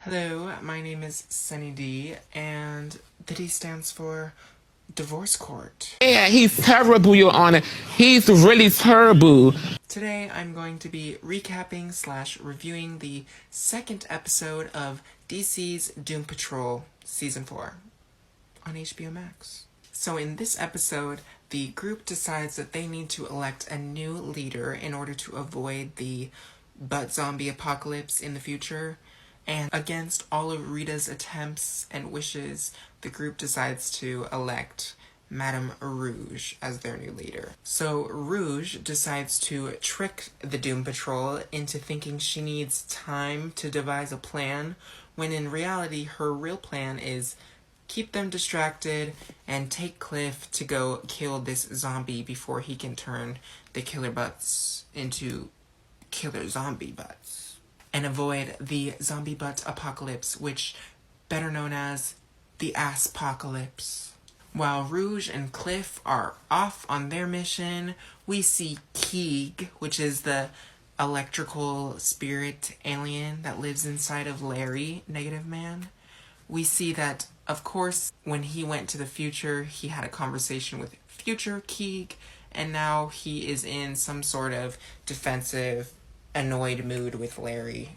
Hello, my name is SonnyD, and the D stands for Divorce Court. Yeah, he's terrible, Your Honor. He's really terrible. Today, I'm going to be recapping / reviewing the second episode of DC's Doom Patrol Season 4 on HBO Max. So in this episode, the group decides that they need to elect a new leader in order to avoid the butt zombie apocalypse in the future. And against all of Rita's attempts and wishes, the group decides to elect Madame Rouge as their new leader. So Rouge decides to trick the Doom Patrol into thinking she needs time to devise a plan, when in reality her real plan is keep them distracted and take Cliff to go kill this zombie before he can turn the killer butts into killer zombie butts, and avoid the zombie butt apocalypse, which better known as the ass-pocalypse. While Rouge and Cliff are off on their mission, we see Keeg, which is the electrical spirit alien that lives inside of Larry, Negative Man. We see that, of course, when he went to the future, he had a conversation with future Keeg, and now he is in some sort of defensive, annoyed mood with Larry.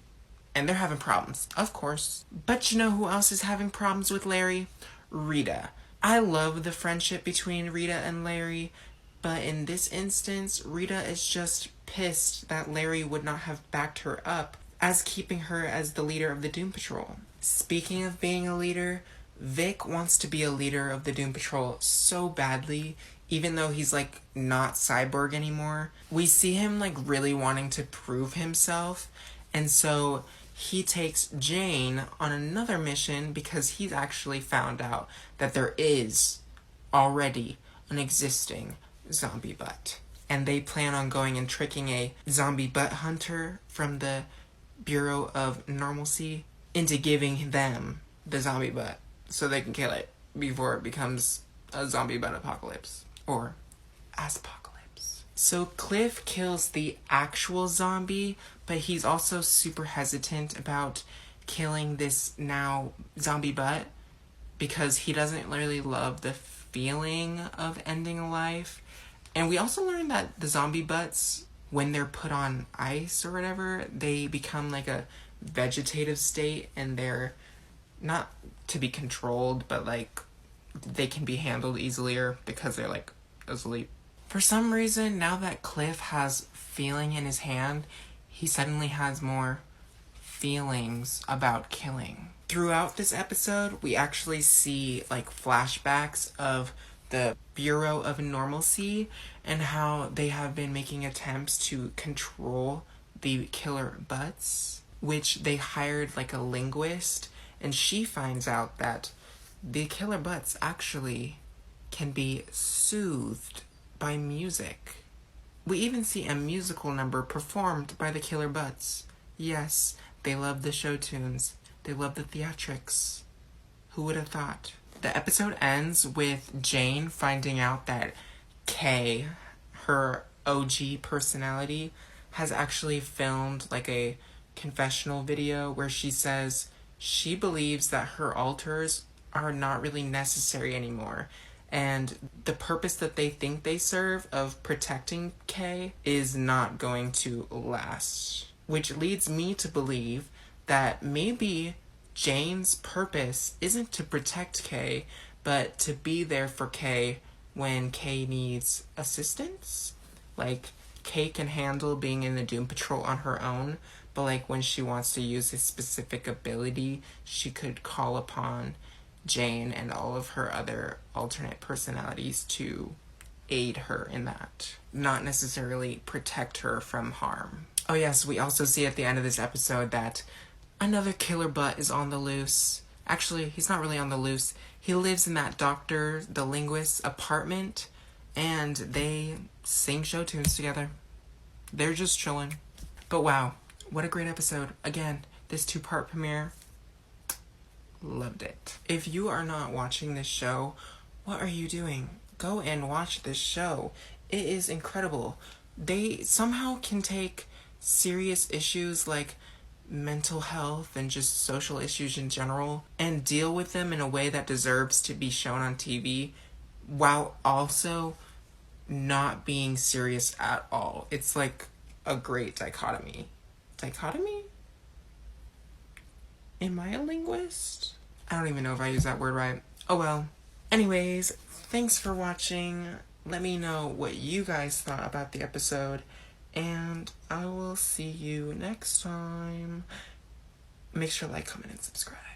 And they're having problems, of course. But you know who else is having problems with Larry? Rita. I love the friendship between Rita and Larry, but in this instance, Rita is just pissed that Larry would not have backed her up as keeping her as the leader of the Doom Patrol. Speaking of being a leader, Vic wants to be a leader of the Doom Patrol so badly, even though he's not Cyborg anymore. We see him really wanting to prove himself, and so he takes Jane on another mission because he's actually found out that there is already an existing zombie butt. And they plan on going and tricking a zombie butt hunter from the Bureau of Normalcy into giving them the zombie butt so they can kill it before it becomes a zombie butt apocalypse. Or ass-pocalypse. So Cliff kills the actual zombie, but he's also super hesitant about killing this now zombie butt because he doesn't really love the feeling of ending a life. And we also learned that the zombie butts, when they're put on ice or whatever, they become a vegetative state, and they're not to be controlled, but they can be handled easier because they're asleep. For some reason, now that Cliff has feeling in his hand, he suddenly has more feelings about killing. Throughout this episode, we actually see flashbacks of the Bureau of Normalcy and how they have been making attempts to control the killer butts, which they hired a linguist, and she finds out that the killer butts actually can be soothed by music. We even see a musical number performed by the killer butts. Yes, they love the show tunes. They love the theatrics. Who would have thought? The episode ends with Jane finding out that Kay, her OG personality, has actually filmed a confessional video where she says she believes that her alters are not really necessary anymore, and the purpose that they think they serve of protecting Kay is not going to last. Which leads me to believe that maybe Jane's purpose isn't to protect Kay, but to be there for Kay when Kay needs assistance. Kay can handle being in the Doom Patrol on her own, but when she wants to use a specific ability, she could call upon Jane and all of her other alternate personalities to aid her in that. Not necessarily protect her from harm. Oh yes, we also see at the end of this episode that another killer butt is on the loose. Actually, he's not really on the loose. He lives in that doctor, the linguist's apartment, and they sing show tunes together. They're just chilling. But wow, what a great episode. Again, this 2-part premiere, loved it. If you are not watching this show, what are you doing? Go and watch this show. It is incredible. They somehow can take serious issues like mental health and just social issues in general and deal with them in a way that deserves to be shown on TV while also not being serious at all. It's like a great dichotomy. Dichotomy? Am I a linguist? I don't even know if I use that word right. Oh well. Anyways, thanks for watching. Let me know what you guys thought about the episode, and I will see you next time. Make sure to like, comment, and subscribe.